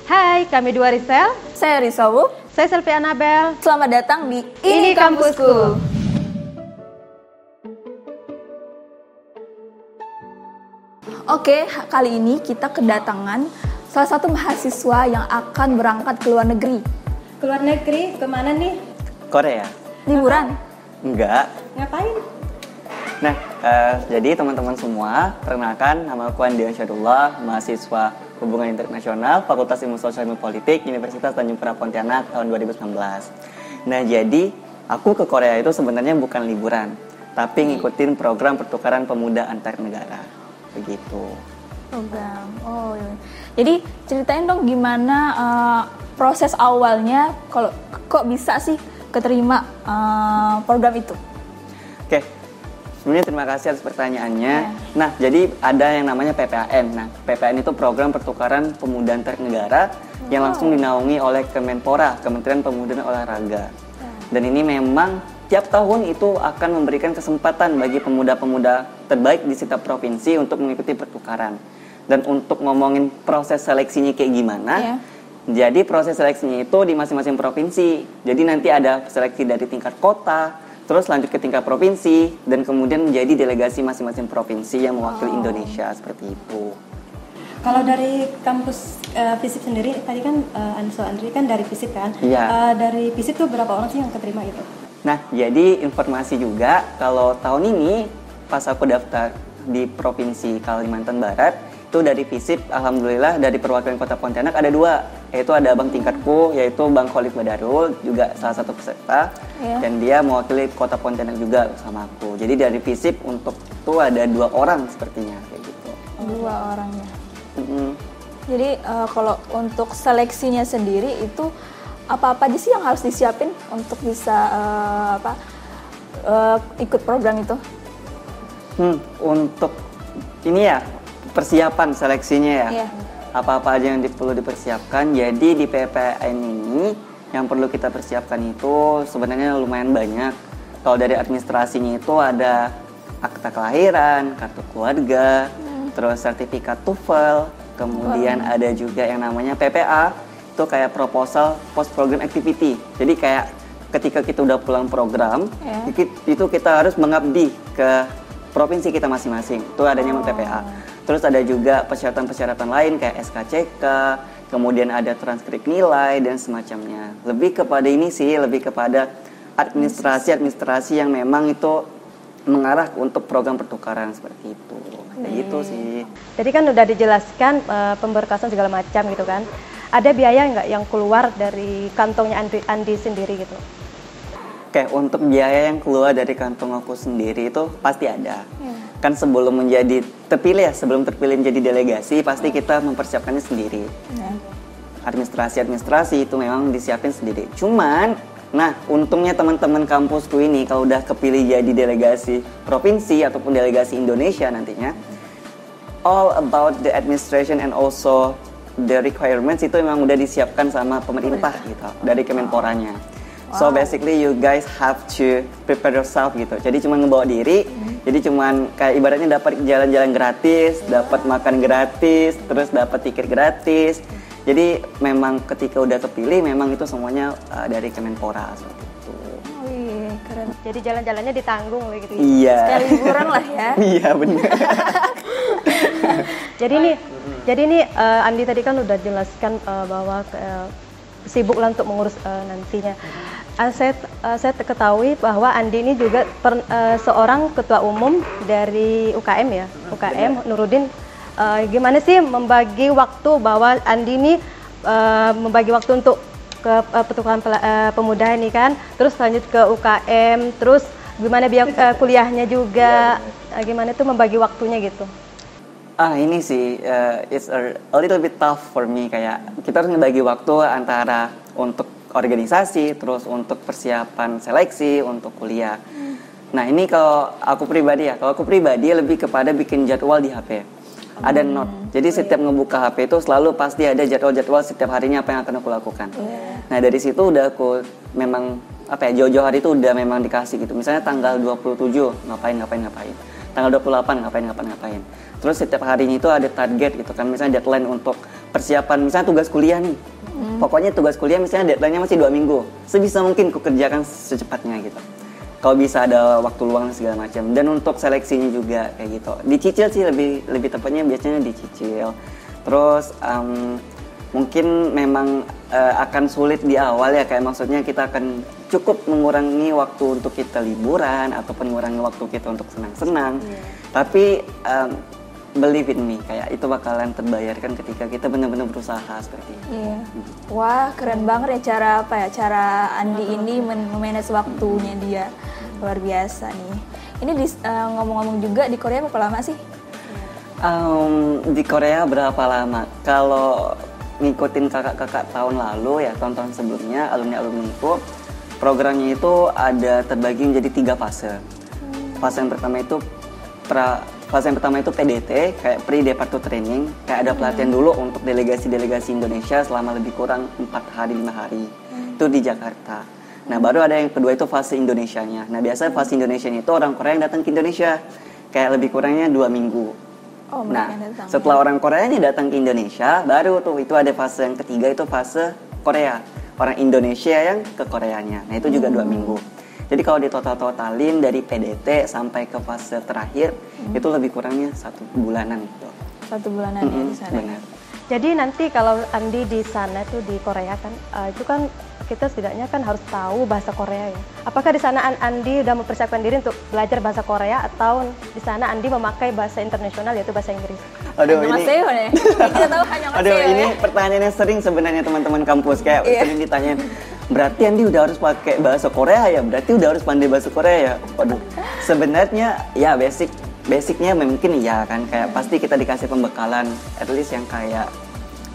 Hai, kami dua Risel. Saya Risawu. Saya Selvi Anabel. Selamat datang di Ini Kampusku. Oke, kali ini kita kedatangan salah satu mahasiswa yang akan berangkat ke luar negeri. Ke luar negeri, kemana nih? Korea? Liburan? Enggak. Ngapain? Nah, jadi teman-teman semua, perkenalkan nama aku Andi Ansyadullah, mahasiswa Hubungan Internasional, Fakultas Ilmu Sosial dan Politik, Universitas Tanjung Perak Pontianak tahun 2019. Nah, jadi aku ke Korea itu sebenarnya bukan liburan, tapi ngikutin program pertukaran pemuda antar negara. Begitu. Program. Oh, iya. Jadi ceritain dong gimana proses awalnya kalau kok bisa sih keterima program itu? Oke. Sebenarnya terima kasih atas pertanyaannya. Nah, jadi ada yang namanya PPAN. Nah, PPAN itu program pertukaran pemuda antar negara yang langsung dinaungi oleh Kemenpora, Kementerian Pemuda dan Olahraga. Dan ini memang tiap tahun itu akan memberikan kesempatan bagi pemuda-pemuda terbaik di setiap provinsi untuk mengikuti pertukaran. Dan untuk ngomongin proses seleksinya kayak gimana, jadi proses seleksinya itu di masing-masing provinsi. Jadi nanti ada seleksi dari tingkat kota, terus lanjut ke tingkat provinsi, dan kemudian menjadi delegasi masing-masing provinsi yang mewakili Indonesia, seperti itu. Kalau dari kampus FISIP sendiri, tadi kan Andri kan dari FISIP kan? Iya. Dari FISIP tuh berapa orang sih yang keterima itu? Nah, jadi informasi juga, kalau tahun ini pas aku daftar di Provinsi Kalimantan Barat, itu dari FISIP, alhamdulillah dari perwakilan Kota Pontianak ada 2, yaitu ada abang tingkatku, yaitu Bang Khalid Badarul, juga salah satu peserta, dan dia mewakili Kota Pontianak juga sama aku. Jadi dari FISIP untuk itu ada 2 orang sepertinya, kayak gitu. 2 orangnya. Jadi kalau untuk seleksinya sendiri itu apa-apa aja sih yang harus disiapin untuk bisa ikut program itu? Untuk ini ya, persiapan seleksinya ya. Iya. Apa-apa aja yang perlu dipersiapkan. Jadi di PPN ini yang perlu kita persiapkan itu sebenarnya lumayan banyak. Kalau dari administrasinya itu ada akta kelahiran, kartu keluarga, terus sertifikat TOEFL, kemudian ada juga yang namanya PPA, itu kayak proposal post program activity. Jadi kayak ketika kita udah pulang program, itu kita harus mengabdi ke provinsi kita masing-masing. Itu adanya PPA. Terus ada juga persyaratan-persyaratan lain kayak SKCK, kemudian ada transkrip nilai dan semacamnya. Lebih kepada ini sih, lebih kepada administrasi yang memang itu mengarah untuk program pertukaran seperti itu. Kayak gitu sih. Jadi kan udah dijelaskan pemberkasan segala macam gitu kan. Ada biaya nggak yang keluar dari kantongnya Andi sendiri gitu? Oke, untuk biaya yang keluar dari kantong aku sendiri itu pasti ada. Kan sebelum terpilih menjadi delegasi, pasti kita mempersiapkannya sendiri. Administrasi itu memang disiapin sendiri. Cuman, nah untungnya teman-teman kampusku ini kalau udah kepilih jadi delegasi provinsi ataupun delegasi Indonesia nantinya, all about the administration and also the requirements itu memang udah disiapkan sama pemerintah gitu, dari Kemenporanya. So basically you guys have to prepare yourself gitu. Jadi cuma ngebawa diri, jadi cuman kayak ibaratnya dapat jalan-jalan gratis, dapat makan gratis, terus dapat tiket gratis. Jadi memang ketika udah kepilih memang itu semuanya dari Kemenpora seperti itu. Wih, keren. Jadi jalan-jalannya ditanggung gitu. Iya. Sekali liburan lah ya. Iya benar. Jadi ini Andi tadi kan udah jelaskan bahwa sibuk lah untuk mengurus nantinya. Saya ketahui bahwa Andi ini juga seorang ketua umum dari UKM ya, UKM Nurudin. Gimana sih membagi waktu bahwa Andi ini membagi waktu untuk ke pertukaran pemuda ini kan, terus lanjut ke UKM, terus gimana biaya kuliahnya juga, gimana tuh membagi waktunya gitu? Ini sih it's a little bit tough for me, kayak kita harus ngebagi waktu antara untuk organisasi, terus untuk persiapan seleksi, untuk kuliah. Nah ini kalau aku pribadi lebih kepada bikin jadwal di HP. Ada note, jadi setiap ngebuka HP itu selalu pasti ada jadwal-jadwal setiap harinya apa yang akan aku lakukan. Nah dari situ udah aku memang jauh-jauh hari itu udah memang dikasih gitu. Misalnya tanggal 27 ngapain, tanggal 28 ngapain. Terus setiap harinya itu ada target gitu kan, misalnya deadline untuk persiapan misalnya tugas kuliah nih. Pokoknya tugas kuliah misalnya deadline-nya masih 2 minggu. Sebisa mungkin ku kerjakan secepatnya gitu. Kalau bisa ada waktu luang segala macam. Dan untuk seleksinya juga kayak gitu. Dicicil sih lebih tepatnya biasanya dicicil. Terus mungkin memang akan sulit di awal ya, kayak maksudnya kita akan cukup mengurangi waktu untuk kita liburan ataupun mengurangi waktu kita untuk senang-senang. Tapi believe in me, kayak itu bakalan terbayarkan ketika kita benar-benar berusaha seperti itu. Iya. Wah, keren banget ya cara Andi ini memanage waktunya dia. Luar biasa nih. Ini ngomong-ngomong juga di Korea berapa lama sih? Di Korea berapa lama? Kalau ngikutin kakak-kakak tahun lalu ya, tahun-tahun sebelumnya, alumni-alumni itu programnya itu ada terbagi menjadi 3 fase. Fase yang pertama itu PDT, kayak pre-departure training, kayak ada pelatihan dulu untuk delegasi-delegasi Indonesia selama lebih kurang 4 hari 5 hari. Itu di Jakarta. Nah, baru ada yang kedua itu fase Indonesianya. Nah, biasanya fase Indonesianya itu orang Korea yang datang ke Indonesia, kayak lebih kurangnya 2 minggu. Nah, setelah orang Korea ini datang ke Indonesia, baru tuh itu ada fase yang ketiga, itu fase Korea. Orang Indonesia yang ke Koreanya. Nah, itu juga 2 minggu. Jadi kalau ditotal-totalin dari PDT sampai ke fase terakhir, itu lebih kurangnya 1 bulanan gitu. 1 bulanan ya di sana. Benar. Jadi nanti kalau Andi di sana tuh di Korea kan, itu kan kita setidaknya kan harus tahu bahasa Korea ya. Apakah di sana Andi udah mempersiapkan diri untuk belajar bahasa Korea, atau di sana Andi memakai bahasa internasional yaitu bahasa Inggris? Aduh, Annyeonghaseyo nih. Kita tahu Annyeonghaseyo. Aduh, ini pertanyaannya sering sebenarnya teman-teman kampus, kayak sering ditanyain. Berarti Andi udah harus pakai bahasa Korea ya? Berarti udah harus pandai bahasa Korea ya? Waduh, sebenarnya ya basicnya mungkin iya kan, kayak pasti kita dikasih pembekalan at least yang kayak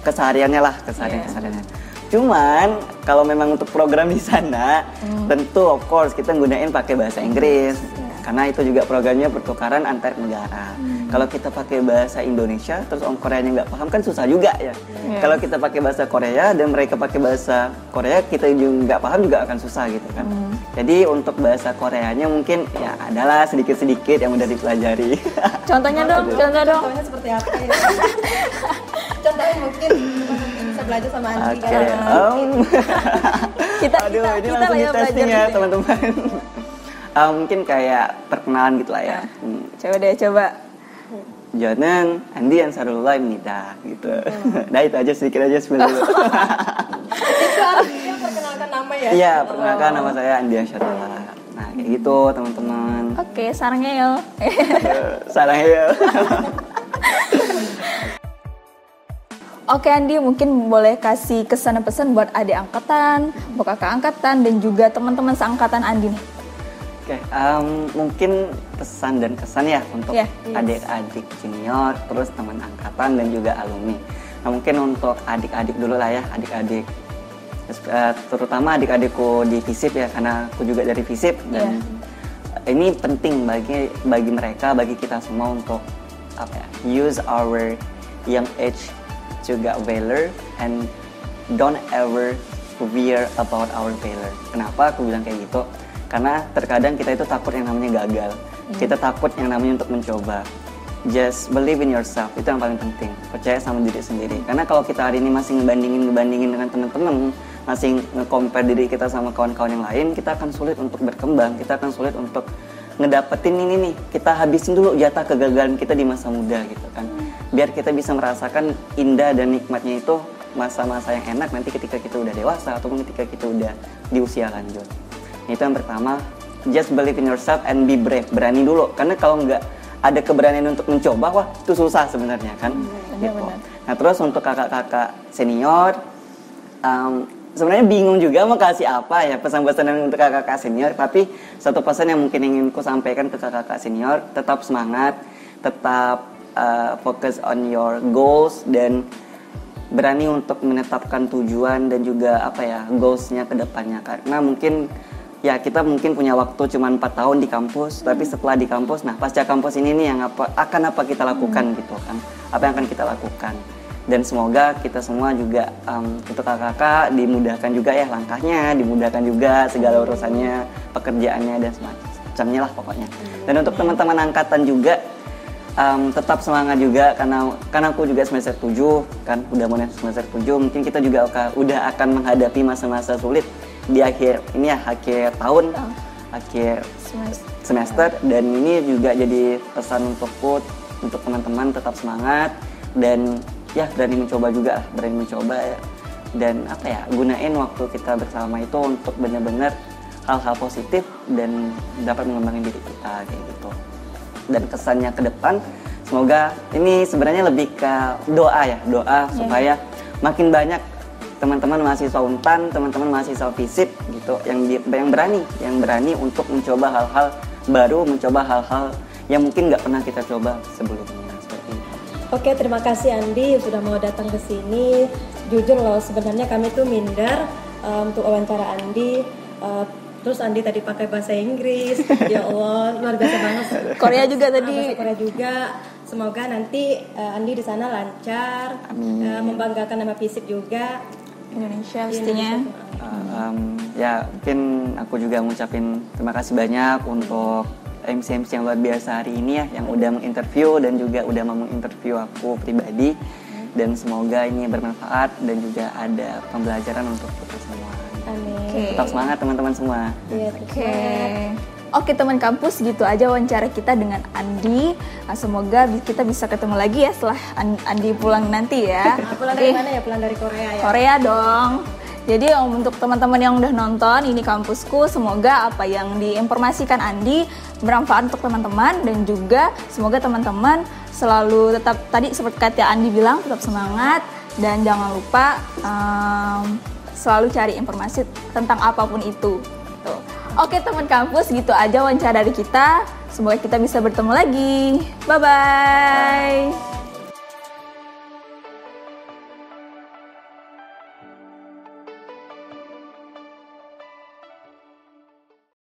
kesehariannya lah, kesehariannya. Cuman kalau memang untuk program di sana, tentu of course kita gunain pakai bahasa Inggris. Karena itu juga programnya pertukaran antar negara. Kalau kita pakai bahasa Indonesia, terus orang Koreanya nggak paham kan susah juga ya. Kalau kita pakai bahasa Korea dan mereka pakai bahasa Korea, kita juga nggak paham juga akan susah gitu kan. Jadi untuk bahasa Koreanya mungkin ya adalah sedikit-sedikit yang udah dipelajari. Contohnya dong, contoh dong. Contohnya seperti apa ya? Contohnya mungkin bisa belajar sama Andi Oke, kan. Kita ini langsung lah ya di-testing belajar ya gitu. teman-teman. Mungkin kayak perkenalan gitu lah ya. Coba deh, coba. Jonan Andi Ansarullah gitu. Nah itu aja, sedikit aja sebenarnya. Itu artinya perkenalkan nama ya? Iya, perkenalkan nama saya Andi Ansarullah. Nah kayak gitu teman-teman. Oke, sarangnya Sarangnya. Oke Andi, mungkin boleh kasih kesan dan pesan buat adik angkatan, buat kakak angkatan, dan juga teman-teman seangkatan Andi nih. Oke, mungkin pesan dan kesan ya untuk adik-adik junior, terus teman angkatan dan juga alumni. Nah mungkin untuk adik-adik dulu lah ya, adik-adik, terutama adik-adikku di FISIP ya, karena aku juga dari FISIP dan ini penting bagi mereka, bagi kita semua untuk use our young age to get better and don't ever fear about our failure. Kenapa aku bilang kayak gitu? Karena terkadang kita itu takut yang namanya gagal. Kita takut yang namanya untuk mencoba. Just believe in yourself, itu yang paling penting. Percaya sama diri sendiri. Karena kalau kita hari ini masih ngebandingin dengan teman-teman, masih nge-compare diri kita sama kawan-kawan yang lain, kita akan sulit untuk berkembang. Kita akan sulit untuk ngedapetin ini nih. Kita habisin dulu jatah kegagalan kita di masa muda gitu kan. Biar kita bisa merasakan indah dan nikmatnya itu masa-masa yang enak nanti ketika kita udah dewasa ataupun ketika kita udah di usia lanjut. Itu yang pertama, just believe in yourself and be brave. Berani dulu, karena kalau nggak ada keberanian untuk mencoba, wah itu susah sebenarnya kan. Gitu. Nah terus untuk kakak-kakak senior, sebenarnya bingung juga mau kasih apa ya pesan-pesan untuk kakak-kakak senior. Tapi satu pesan yang mungkin ingin ku sampaikan ke kakak-kakak senior, tetap semangat, tetap fokus on your goals, dan berani untuk menetapkan tujuan dan juga goalsnya ke depannya. Karena mungkin ya kita mungkin punya waktu cuma 4 tahun di kampus, tapi setelah di kampus, nah pasca kampus ini nih yang akan kita lakukan gitu kan, apa yang akan kita lakukan. Dan semoga kita semua juga untuk kakak-kakak dimudahkan juga ya langkahnya, dimudahkan juga segala urusannya, pekerjaannya dan semacamnya lah pokoknya. Dan untuk teman-teman angkatan juga, tetap semangat juga karena aku juga semester 7 kan, udah mulai semester 7, mungkin kita juga udah akan menghadapi masa-masa sulit di akhir ini ya, akhir tahun, akhir semester, dan ini juga jadi pesan untukku, untuk teman-teman tetap semangat dan ya berani mencoba juga, berani mencoba ya. Dan apa ya, gunain waktu kita bersama itu untuk benar-benar hal-hal positif dan dapat mengembangkan diri kita kayak gitu. Dan kesannya ke depan, semoga ini sebenarnya lebih ke doa ya, doa supaya makin banyak teman-teman mahasiswa Untan, teman-teman mahasiswa FISIP gitu yang berani untuk mencoba hal-hal baru, mencoba hal-hal yang mungkin nggak pernah kita coba sebelumnya, seperti itu. Oke, terima kasih Andi sudah mau datang ke sini. Jujur loh, sebenarnya kami tuh minder untuk wawancara Andi. Terus Andi tadi pakai bahasa Inggris, ya Allah, luar biasa banget. Korea juga tadi. Bahasa Korea juga. Semoga nanti Andi di sana lancar, membanggakan nama FISIP juga. Indonesia pastinya. Ya mungkin aku juga ngucapin terima kasih banyak untuk MC yang luar biasa hari ini ya, yang udah menginterview dan juga udah mau menginterview aku pribadi. Dan semoga ini bermanfaat dan juga ada pembelajaran untuk kita semua. Amin. Tetap semangat teman-teman semua. Iya, Oke teman kampus, gitu aja wawancara kita dengan Andi. Semoga kita bisa ketemu lagi ya setelah Andi pulang nanti ya. Pulang dari mana ya? Pulang dari Korea ya? Korea dong. Jadi untuk teman-teman yang udah nonton ini kampusku, semoga apa yang diinformasikan Andi bermanfaat untuk teman-teman, dan juga semoga teman-teman selalu tetap, tadi seperti kata Andi bilang, tetap semangat dan jangan lupa selalu cari informasi tentang apapun itu. Tuh. Oke teman kampus, gitu aja wawancara dari kita. Semoga kita bisa bertemu lagi. Bye-bye.